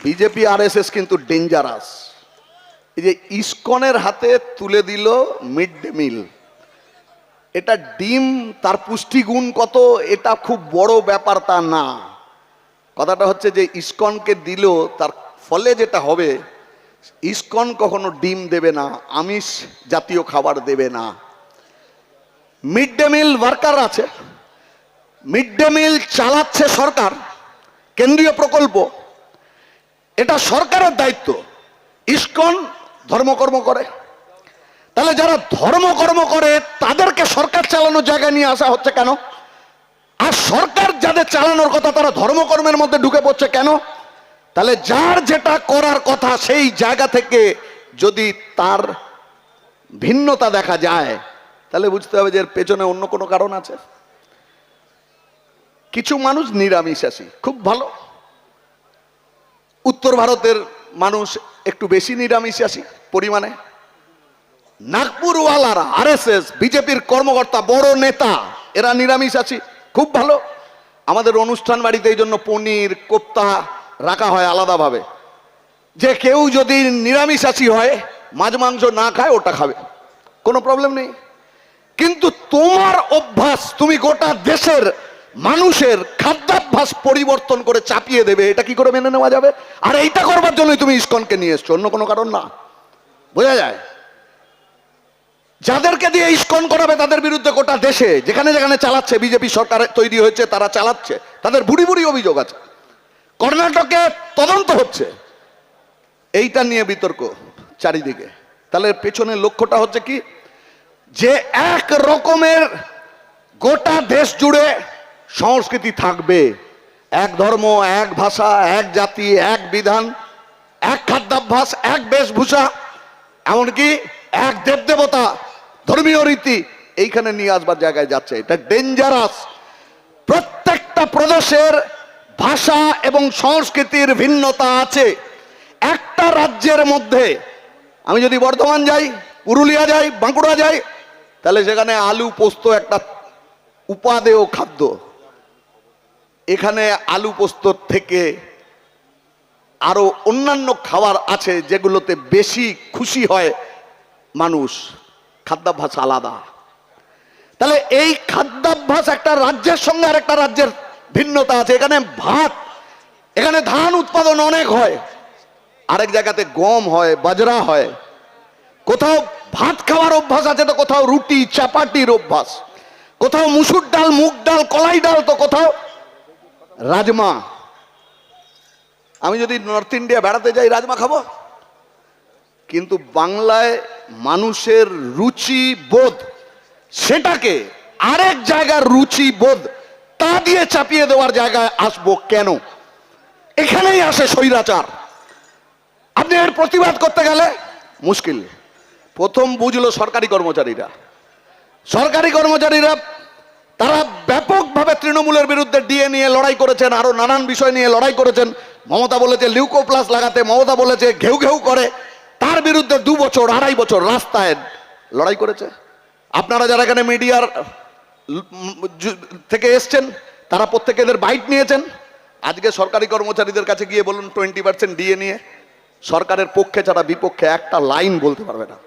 BJP RSS কিন্তু dangerous. এই যে ইসকনের হাতে তুলে দিল মিড ডে মিল, এটা ডিম তার পুষ্টিগুণ কত এটা খুব বড় ব্যাপার তা না। কথাটা হচ্ছে যে ইসকনকে দিল, তার ফলে যেটা হবে, ইসকন কখনো ডিম দেবে না, আমিষ জাতীয় খাবার দেবে না। মিড ডে মিল ওয়ার্কার আছে, মিড ডে মিল চালাচ্ছে সরকার, কেন্দ্রীয় প্রকল্প, এটা সরকারের দায়িত্ব। ইসকন ধর্মকর্ম করে, তাহলে যারা ধর্মকর্ম করে তাদেরকে সরকার চালানোর জায়গায় নিয়ে আসা হচ্ছে কেন? আর সরকার যাদের চালানোর কথা তারা ধর্মকর্মের মধ্যে ঢুকে পড়ছে কেন? তাহলে যার যেটা করার কথা সেই জায়গা থেকে যদি তার ভিন্নতা দেখা যায় তাহলে বুঝতে হবে যে এর পেছনে অন্য কোনো কারণ আছে। কিছু মানুষ নিরামিষাশী, খুব ভালো। উত্তর ভারতের মানুষ একটু বেশি নিরামিষাশী পরিমাণে। নাগপুরওয়ালারা আরএসএস বিজেপির কর্মকর্তা, বড় নেতা, এরা নিরামিষাশী, খুব ভালো। আমাদের অনুষ্ঠান বাড়িতে এই জন্য পনির কোপ্তা রাখা হয় আলাদাভাবে, যে কেউ যদি নিরামিষাশী হয়, মাছ মাংস না খায়, ওটা খাবে, কোনো প্রবলেম নেই। কিন্তু তোমার অভ্যাস, তুমি গোটা দেশের মানুষের খাদ্যাভ্যাস পরিবর্তন করে চাপিয়ে দেবে, এটা কি করে মেনে নেওয়া যাবে? আর এইটা করবার জন্যই তুমি ইসকনকে নিয়ে এসছো, অন্য কোনো কারণ না। বোঝা যায়? যাদেরকে দিয়ে ইসকন করাবে তাদের বিরুদ্ধে গোটা দেশে যেখানে যেখানে চালাচ্ছে বিজেপি সরকার তৈরি হয়েছে, তারা চালাচ্ছে, তাদের বুড়ি বুড়ি অভিযোগ আছে। কর্ণাটকে তদন্ত হচ্ছে, এইটা নিয়ে বিতর্ক চারিদিকে। তাহলে পেছনে লক্ষ্যটা হচ্ছে কি, যে এক রকমের গোটা দেশ জুড়ে সংস্কৃতি থাকবে, এক ধর্ম, এক ভাষা, এক জাতি, এক বিধান, এক খাদ্যাভ্যাস, এক বেশভূষা, এমনকি এক দেবদেবতা, ধর্মীয় রীতি, এইখানে নিয়ে আসবার জায়গায় যাচ্ছে। এটা ডেঞ্জারাস। প্রত্যেকটা প্রদেশের ভাষা এবং সংস্কৃতির ভিন্নতা আছে। একটা রাজ্যের মধ্যে আমি যদি বর্ধমান যাই, পুরুলিয়া যাই, বাঁকুড়া যাই, তাহলে সেখানে আলু পোস্ত একটা উপাদেয় খাদ্য। এখানে আলু পোস্ত থেকে আরো অন্যান্য খাবার আছে যেগুলোতে বেশি খুশি হয় মানুষ, খাদ্যাভ্যাস আলাদা। তাহলে এই খাদ্যাভ্যাস একটা রাজ্যের সঙ্গে আর একটা রাজ্যের ভিন্নতা আছে। এখানে ভাত, এখানে ধান উৎপাদন অনেক হয়, আরেক জায়গাতে গম হয়, বাজরা হয়। কোথাও ভাত খাওয়ার অভ্যাস আছে তো কোথাও রুটি চাপাটির অভ্যাস, কোথাও মুসুর ডাল, মুগ ডাল, কলাই ডাল, তো কোথাও রাজমা। আমি যদি নর্থ ইন্ডিয়া বেড়াতে যাই রাজমা খাবো, কিন্তু বাংলায় মানুষের রুচি বোধ, সেটাকে আরেক জায়গার রুচি বোধ তা দিয়ে চাপিয়ে দেওয়ার জায়গায় আসবো কেন? এখানেই আসে স্বৈরাচার। আপনি এর প্রতিবাদ করতে গেলে মুশকিল। প্রথম বুঝলো সরকারি কর্মচারীরা, তারা ব্যাপকভাবে তৃণমূলের বিরুদ্ধে ডিএ নিয়ে লড়াই করেছেন, আরো নানান বিষয় নিয়ে লড়াই করেছেন। মমতা বলেছে লিউকোপ্লাস লাগাতে, মমতা বলেছে ঘেউ ঘেউ করে, তার বিরুদ্ধে 2 বছর 2.5 বছর রাস্তায় লড়াই করেছে। আপনারা যারা এখানে মিডিয়ার থেকে এসছেন তারা প্রত্যেকে এদের বাইট নিয়েছেন। আজকে সরকারি কর্মচারীদের কাছে গিয়ে বলুন 20% ডিএ নিয়ে, সরকারের পক্ষে ছাড়া বিপক্ষে একটা লাইন বলতে পারবে না।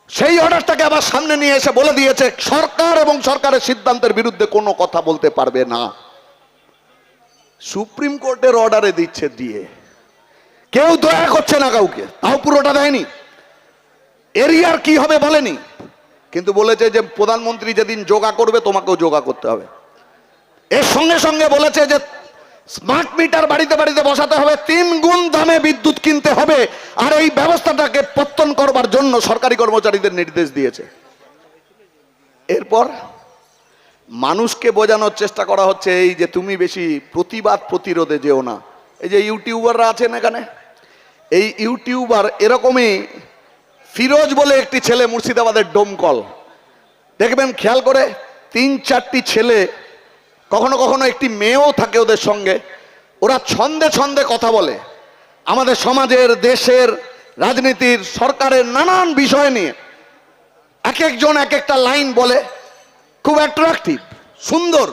সেই অর্ডারটাকে আবার সামনে নিয়ে এসে বলে দিয়েছে সরকার এবং সরকারের সিদ্ধান্তের বিরুদ্ধে কোনো কথা বলতে পারবে না। সুপ্রিম কোর্টের অর্ডারে দিচ্ছে দিয়ে, কেউ দয়া করছে না কাউকে, তাও পুরোটা দেয়নি। এরিয়ার কি হবে বলেনি, কিন্তু বলেছে যে প্রধানমন্ত্রী যেদিন যোগা করবে তোমাকেও যোগা করতে হবে। এর সঙ্গে সঙ্গে বলেছে যে স্মার্ট মিটার বাড়িতে বাড়িতে বসাতে হবে, 3 গুণ দামে বিদ্যুৎ কিনতে হবে। আর এই ব্যবস্থাটাকে পত্তন করবার জন্য সরকারি কর্মচারীদের নির্দেশ দিয়েছে। এরপর মানুষকে বোঝানোর চেষ্টা করা হচ্ছে এই যে তুমি বেশি প্রতিবাদ প্রতিরোধে যেও না। এই যে ইউটিউবাররা আছেন এখানে, এই ইউটিউবার এরকমই। ফিরোজ বলে একটি ছেলে, মুর্শিদাবাদের ডোমকল, দেখবেন খেয়াল করে 3-4টি ছেলে, কখনো কখনো একটি মেয়েও থাকে ওদের সঙ্গে। ওরা ছন্দে ছন্দে কথা বলে আমাদের সমাজের, দেশের, রাজনীতির, সরকারের নানান বিষয় নিয়ে। এক একজন এক একটা লাইন বলে, খুব অ্যাট্রাকটিভ, সুন্দর,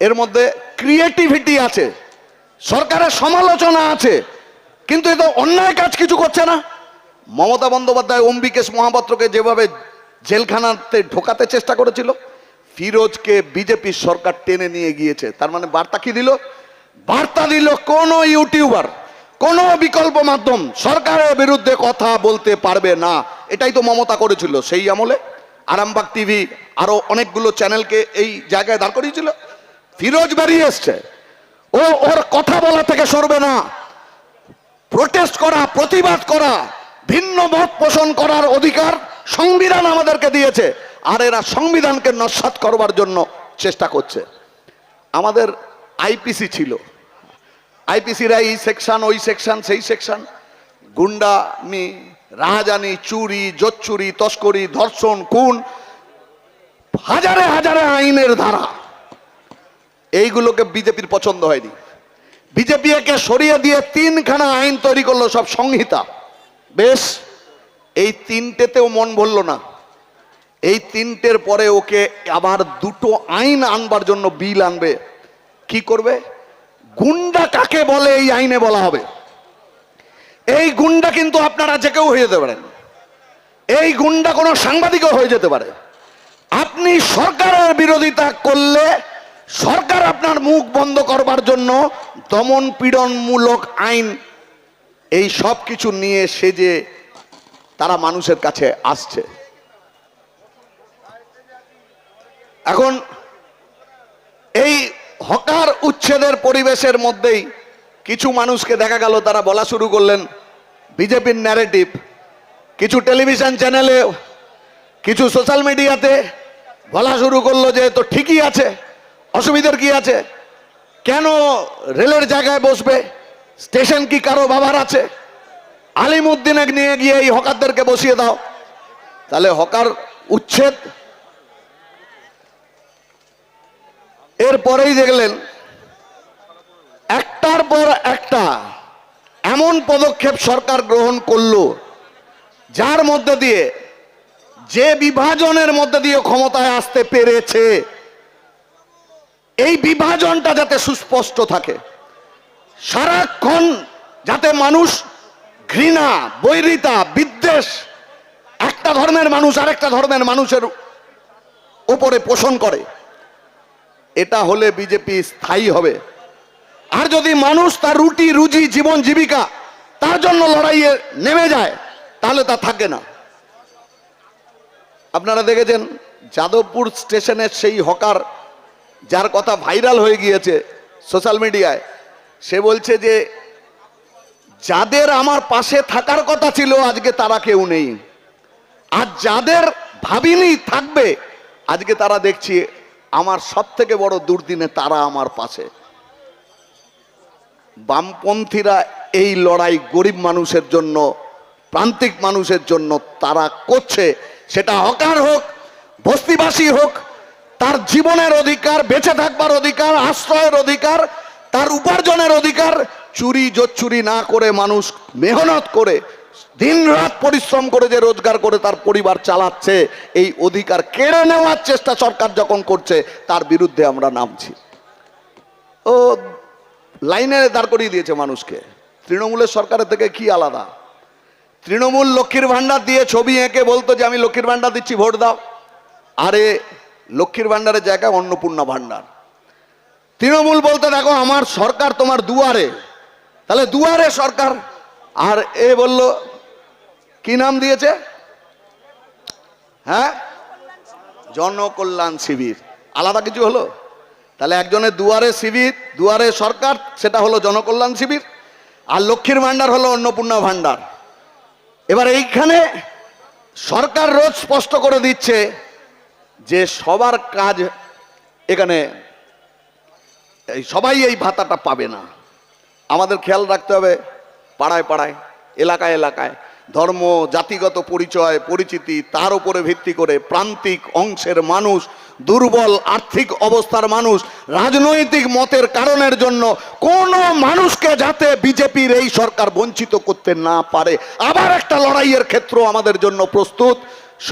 এর মধ্যে ক্রিয়েটিভিটি আছে। সরকারের সমালোচনা আছে, কিন্তু এ তো অন্যায় কাজ কিছু করছে না। মমতা বন্দ্যোপাধ্যায় অম্বিকেশ মহাপাত্রকে যেভাবে জেলখানাতে ঢোকাতে চেষ্টা করেছিল, ফিরোজকে বিজেপির সরকার টেনে নিয়ে গিয়েছে। তার মানে বার্তা কি দিল? বার্তা দিল কোন ইউটিউবার, কোন বিকল্প মাধ্যম সরকারের বিরুদ্ধে কথা বলতে পারবে না। এটাই তো মমতা করেছিল সেই আমলে। আরামবাগ টিভি আরো অনেকগুলো চ্যানেলকে এই জায়গায় দাঁড় করিয়েছিল। ফিরোজ বেরিয়ে এসছে, ও ওর কথা বলা থেকে সরবে না। প্রোটেস্ট করা, প্রতিবাদ করা, ভিন্ন মত পোষণ করার অধিকার সংবিধান আমাদেরকে দিয়েছে, আর এরা সংবিধানকে নস্যাৎ করবার জন্য চেষ্টা করছে। আমাদের আইপিসি ছিল, আইপিসির এই সেকশন, ওই সেকশন, সেই সেকশন, গুন্ডামি, রাহাজানি, চুরি, জোচ্চুরি, তস্করি, ধর্ষণ, খুন, হাজারে হাজারে আইনের ধারা, এইগুলোকে বিজেপির পছন্দ হয়নি। বিজেপি একে সরিয়ে দিয়ে তিনখানা আইন তৈরি করলো, সব সংহিতা। বেশ, এই তিনটেতেও মন ভরল না। এই তিনটের পরে ওকে আবার দুটো আইন আনবার জন্য বিল আনবে। কি করবে? গুন্ডা কাকে বলে এই আইনে বলা হবে। এই গুন্ডা কিন্তু আপনারা যে কেউ হয়ে যেতে পারেন, এই গুন্ডা কোনো সাংবাদিকও হয়ে যেতে পারে। আপনি সরকারের বিরোধিতা করলে সরকার আপনার মুখ বন্ধ করবার জন্য দমন পীড়নমূলক আইন, এই সব কিছু নিয়ে সেজে তারা মানুষের কাছে আসছে। এখন এই হকার উচ্ছেদের পরিবেশের মধ্যেই কিছু মানুষকে দেখা গেল তারা বলা শুরু করলেন বিজেপির ন্যারেটিভ। কিছু টেলিভিশন চ্যানেলে, কিছু সোশ্যাল মিডিয়াতে বলা শুরু করলো যে তো ঠিকই আছে, অসুবিধার কি আছে, কেন রেলের জায়গায় বসবে, স্টেশন কি কারো বাবার আছে, আলিমুদ্দিনে নিয়ে গিয়ে এই হকারদেরকে বসিয়ে দাও। তাহলে হকার উচ্ছেদ। এরপরেই দেখলেন একটার পর একটা এমন পদক্ষেপ সরকার গ্রহণ করলো যার মধ্যে দিয়ে, যে বিভাজনের মধ্যে দিয়ে ক্ষমতায় আসতে পেরেছে, এই বিভাজনটা যাতে সুস্পষ্ট থাকে, সারাক্ষণ যাতে মানুষ ঘৃণা, বৈরিতা, বিদ্বেষ একটা ধর্মের মানুষ আরেকটা ধর্মের মানুষের উপরে পোষণ করে, এটা হলে বিজেপি স্থায়ী হবে। আর যদি মানুষ তার রুটি রুজি, জীবন জীবিকা তার জন্য লড়াইয়ে নেমে যায়, তাহলে তা থাকে না। আপনারা দেখেছেন যাদবপুর স্টেশনের সেই হকার, যার কথা ভাইরাল হয়ে গিয়েছে সোশ্যাল মিডিয়ায়, সে বলছে যে যাদের আমার পাশে থাকার কথা ছিল আজকে তারা কেউ নেই, আর যাদের ভাবিনি থাকবে আজকে তারা দেখছি আমার সব থেকে বড় দুর্দিনে তারা আমার পাশে। বামপন্থীরা এই লড়াই গরিব মানুষের জন্য, প্রান্তিক মানুষের জন্য তারা করছে। সেটা হকার হোক, বস্তিবাসী হোক, তার জীবনের অধিকার, বেঁচে থাকবার অধিকার, আশ্রয়ের অধিকার, তার উপার্জনের অধিকার, চুরি জোচ্চুরি না করে মানুষ মেহনত করে দিন রাত পরিশ্রম করে যে রোজগার করে তার পরিবার চালাচ্ছে, এই অধিকার কেড়ে নেওয়ার চেষ্টা সরকার যখন করছে তার বিরুদ্ধে আমরা নামছি। ও লাইনে দাঁড় করিয়ে দিয়েছে মানুষকে। তৃণমূলের সরকারের থেকে কি আলাদা? তৃণমূল লক্ষ্মীর ভান্ডার দিয়ে ছবি এঁকে বলতো যে আমি লক্ষ্মীর ভান্ডার দিচ্ছি, ভোট দাও। আরে লক্ষ্মীর ভান্ডারের জায়গায় অন্নপূর্ণা ভান্ডার। তৃণমূল বলতে দেখো আমার সরকার তোমার দুয়ারে, তাহলে দুয়ারে সরকার। আর এ বলল কি নাম দিয়েছে? হ্যাঁ, জনকল্যাণ শিবির। আলাদা কিছু হলো? তাহলে একজনের দুয়ারে শিবির, দুয়ারে সরকার, সেটা হলো জনকল্যাণ শিবির, আর লক্ষ্মীর ভান্ডার হলো অন্নপূর্ণা ভান্ডার। এবার এইখানে সরকার রোজ স্পষ্ট করে দিচ্ছে যে সবার কাজ এখানে, সবাই এই ভাতাটা পাবে না। আমাদের খেয়াল রাখতে হবে পাড়ায় পাড়ায়, এলাকায় এলাকায় ধর্ম, জাতিগত পরিচয়, পরিচিতি, তার উপরে ভিত্তি করে প্রান্তিক অংশের মানুষ, দুর্বল আর্থিক অবস্থার মানুষ, রাজনৈতিক মতের কারণের জন্য কোনো মানুষকে যাতে বিজেপির এই সরকার বঞ্চিত করতে না পারে। আবার একটা লড়াইয়ের ক্ষেত্র আমাদের জন্য প্রস্তুত।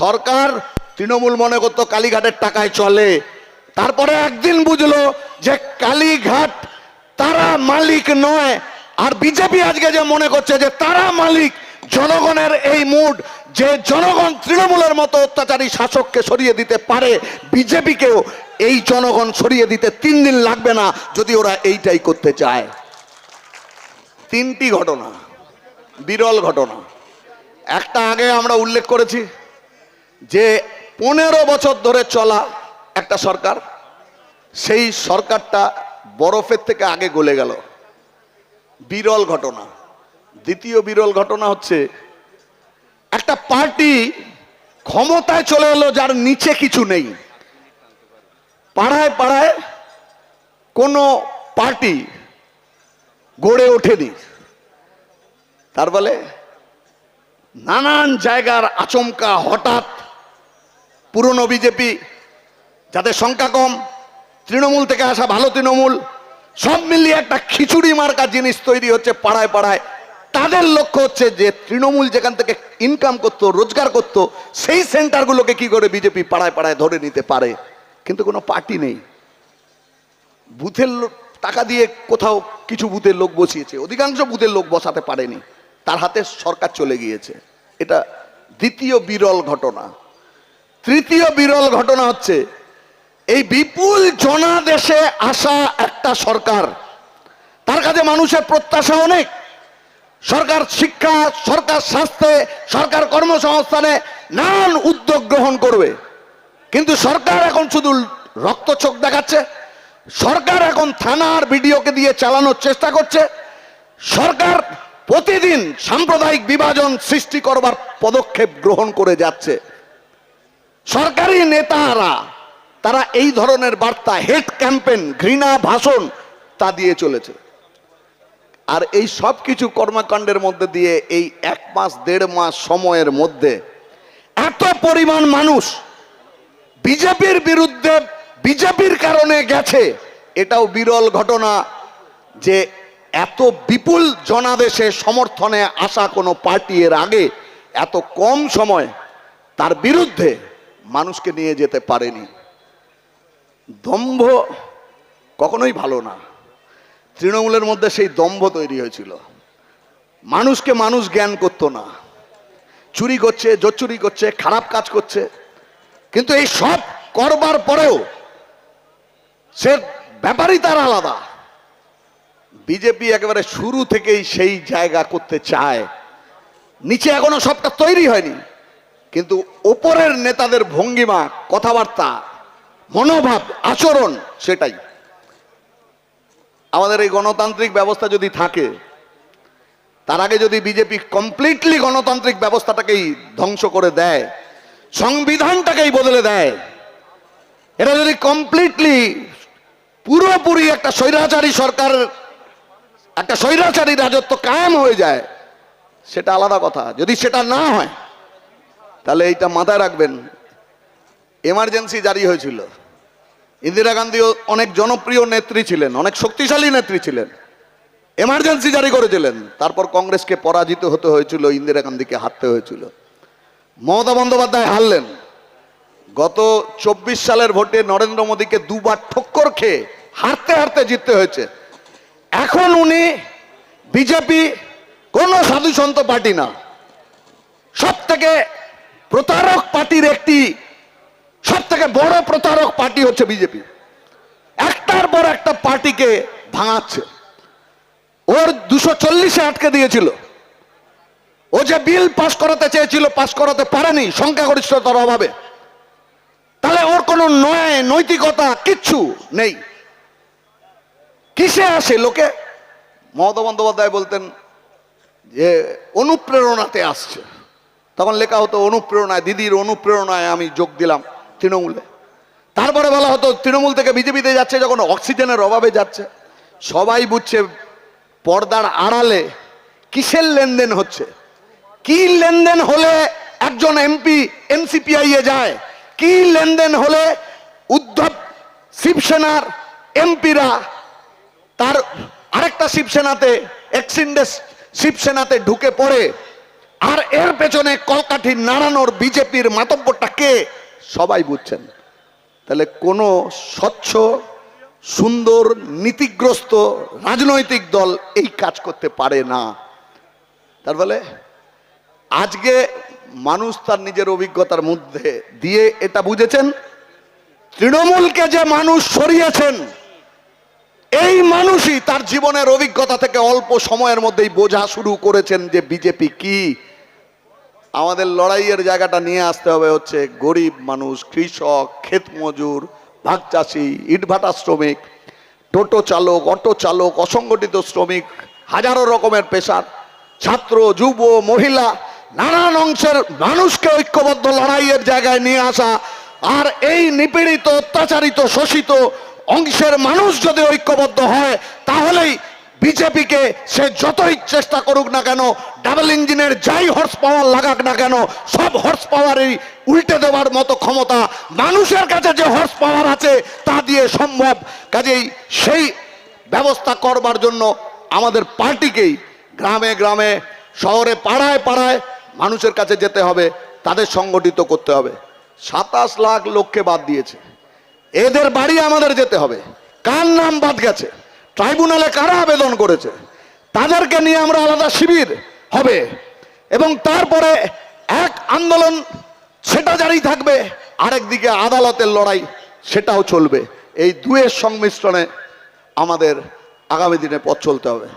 সরকার, তৃণমূল মনে করতো কালীঘাটের টাকায় চলে, তারপরে একদিন বুঝলো যে কালীঘাট তারা মালিক নয়। আর বিজেপি আজকে যে মনে করছে যে তারা মালিক, জনগণের এই মুড যে জনগণ তৃণমূলের মতো অত্যাচারী শাসককে সরিয়ে দিতে পারে, বিজেপিকেও এই জনগণ সরিয়ে দিতে 3 দিন লাগবে না যদি ওরা এইটাই করতে চায়। 3টি ঘটনা, বিরল ঘটনা। একটা আগে আমরা উল্লেখ করেছি যে 15 বছর ধরে চলা একটা সরকার, সেই সরকারটা বরফের থেকে আগে গলে গেল, বিরল ঘটনা। দ্বিতীয় বিরল ঘটনা হচ্ছে একটা পার্টি ক্ষমতায় চলে এলো যার নিচে কিছু নেই। পাড়ায় পাড়ায় কোনো পার্টি গড়ে ওঠেনি, তার বলে নানান জায়গার আচমকা হঠাৎ পুরনো বিজেপি, যাদের সংখ্যা কম, তৃণমূল থেকে আসা ভালো তৃণমূল, সব মিলিয়ে একটা খিচুড়ি মার্কা জিনিস তৈরি হচ্ছে পাড়ায় পাড়ায়। তাদের লক্ষ্য হচ্ছে যে তৃণমূল যেখান থেকে ইনকাম করতো, রোজগার করতো, সেই সেন্টারগুলোকে কি করে বিজেপি পাড়ায় পাড়ায় ধরে নিতে পারে। কিন্তু কোনো পার্টি নেই, বুথের টাকা দিয়ে কোথাও কিছু বুথের লোক বসিয়েছে, অধিকাংশ বুথের লোক বসাতে পারেনি, তার হাতে সরকার চলে গিয়েছে। এটা দ্বিতীয় বিরল ঘটনা। তৃতীয় বিরল ঘটনা হচ্ছে এই বিপুল জনাদেশে আসা একটা সরকার, তার কাছে মানুষের প্রত্যাশা অনেক। সরকার শিক্ষা, সরকার স্বাস্থ্যে, সরকার কর্মসংস্থানে নানান উদ্যোগ গ্রহণ করবে, কিন্তু সরকার এখন শুধু রক্ত চোখ দেখাচ্ছে। সরকার এখন থানার বিডিওকে দিয়ে চালানোর চেষ্টা করছে। সরকার প্রতিদিন সাম্প্রদায়িক বিভাজন সৃষ্টি করবার পদক্ষেপ গ্রহণ করে যাচ্ছে। সরকারি নেতারা তারা এই ধরনের বার্তা, হেট ক্যাম্পেন, ঘৃণা ভাষণ তা দিয়ে চলেছে। আর এই সব কিছু কর্মকাণ্ডের মধ্যে দিয়ে এই 1 মাস 1.5 মাস সময়ের মধ্যে এত পরিমাণ মানুষ বিজেপির বিরুদ্ধে, বিজেপির কারণে গেছে, এটাও বিরল ঘটনা যে এত বিপুল জনাদেশে সমর্থনে আসা কোনো পার্টি এর আগে এত কম সময় তার বিরুদ্ধে মানুষকে নিয়ে যেতে পারেনি। দম্ভ কখনোই ভালো না। তৃণমূলের মধ্যে সেই দম্ভ তৈরি হয়েছিল, মানুষকে মানুষ জ্ঞান করতো না, চুরি করছে, জোচ্চুরি করছে, খারাপ কাজ করছে। কিন্তু এই সব করবার পরেও সে ব্যাপারই তার আলাদা। বিজেপি একেবারে শুরু থেকেই সেই জায়গা করতে চায়। নিচে এখনো সবটা তৈরি হয়নি, কিন্তু ওপরের নেতাদের ভঙ্গিমা, কথাবার্তা, মনোভাব, আচরণ সেটাই। আমাদের এই গণতান্ত্রিক ব্যবস্থা যদি থাকে, তার আগে যদি বিজেপি কমপ্লিটলি গণতান্ত্রিক ব্যবস্থাটাকেই ধ্বংস করে দেয়, সংবিধানটাকেই বদলে দেয়, এটা যদি কমপ্লিটলি পুরোপুরি একটা স্বৈরাচারী সরকার, একটা স্বৈরাচারী রাজত্ব কায়েম হয়ে যায়, সেটা আলাদা কথা। যদি সেটা না হয় তাহলে এইটা মাথায় রাখবেন, এমার্জেন্সি জারি হয়েছিল। ইন্দিরা গান্ধীও অনেক জনপ্রিয় নেত্রী ছিলেন, অনেক শক্তিশালী নেত্রী ছিলেন, এমার্জেন্সি জারি করেছিলেন। তারপর কংগ্রেসকে পরাজিত হতে হয়েছিল, ইন্দিরা গান্ধীকে হারতে হয়েছিল। মমতা বন্দ্যোপাধ্যায় হারলেন। গত 24 সালের ভোটে নরেন্দ্র মোদীকে 2 বার ঠক্কর খেয়ে হারতে হারতে জিততে হয়েছে। এখন উনি বিজেপি কোনো সাধু সন্ত পার্টি না, সব থেকে প্রতারক পার্টির একটি, সব থেকে বড় প্রতারক পার্টি হচ্ছে বিজেপি। একটার পর একটা পার্টিকে ভাঙাচ্ছে। ওর 240-এ আটকে দিয়েছিল। ও যে বিল পাস করাতে চেয়েছিল, পাস করাতে পারেনি সংখ্যাগরিষ্ঠতার অভাবে। তাহলে ওর কোনো নৈতিকতা কিচ্ছু নেই। কিসে আসে লোকে? মমতা বন্দ্যোপাধ্যায় বলতেন যে অনুপ্রেরণাতে আসছে, তখন লেখা হতো অনুপ্রেরণায়, দিদির অনুপ্রেরণায় আমি যোগ দিলাম তৃণমূলে। তারপরে বলা হতো তৃণমূল থেকে বিজেপিতে যাচ্ছে যখন অক্সিজেনের অভাবে যাচ্ছে। সবাই বুঝছে পর্দার আড়ালে কিসের লেনদেন হচ্ছে, কি লেনদেন হলে একজন এমপি এনসিপিআই এ যায়, কি লেনদেন হলে উদ্ধব শিবসেনার এমপিরা তার আরেকটা শিবসেনাতে, এক্সিন্ডেস শিবসেনাতে ঢুকে পড়ে। আর এর পেছনে কলকাঠি নাড়ানোর বিজেপির মাতব্বরটা কে, সবাই বুঝছেন। তাহলে কোনো স্বচ্ছ সুন্দর নীতিগ্রস্ত রাজনৈতিক দল এই কাজ করতে পারে না। তার ফলে আজকে মানুষ তার নিজের অভিজ্ঞতার মধ্যে দিয়ে এটা বুঝেছেন, তৃণমূলকে যে মানুষ সরিয়েছেন এই মানুষই তার জীবনের অভিজ্ঞতা থেকে অল্প সময়ের মধ্যেই বোঝা শুরু করেছেন যে বিজেপি কি। আমাদের লড়াইয়ের জায়গাটা নিয়ে আসতে হবে হচ্ছে গরিব মানুষ, কৃষক, ক্ষেত মজুর, ভাগ চাষি, ইটভাটা শ্রমিক, টোটো চালক, অটো চালক, অসংগঠিত শ্রমিক, হাজারো রকমের পেশার, ছাত্র, যুব, মহিলা, নানান অংশের মানুষকে ঐক্যবদ্ধ লড়াইয়ের জায়গায় নিয়ে আসা। আর এই নিপীড়িত, অত্যাচারিত, শোষিত অংশের মানুষ যদি ঐক্যবদ্ধ হয় তাহলেই বিজেপিকে সে যতই চেষ্টা করুক না কেন, ডাবল ইঞ্জিনের যাই হর্স পাওয়ার লাগাক না কেন, সব হর্স পাওয়ারই উল্টে দেওয়ার মতো ক্ষমতা মানুষের কাছে যে হর্স পাওয়ার আছে তা দিয়ে সম্ভব। কাজেই সেই ব্যবস্থা করবার জন্য আমাদের পার্টিকেই গ্রামে গ্রামে, শহরে, পাড়ায় পাড়ায় মানুষের কাছে যেতে হবে, তাদের সংগঠিত করতে হবে। 27 লাখ লোককে বাদ দিয়েছে, এদের বাড়ি আমাদের যেতে হবে। কার নাম বাদ গেছে, ট্রাইব্যুনালে কারা আবেদন করেছে, তাদেরকে নিয়ে আমরা আলাদা শিবির হবে এবং তারপরে এক আন্দোলন সেটা জারি থাকবে, আরেকদিকে আদালতের লড়াই সেটাও চলবে। এই দুয়ের সংমিশ্রণে আমাদের আগামী দিনে পথ চলতে হবে।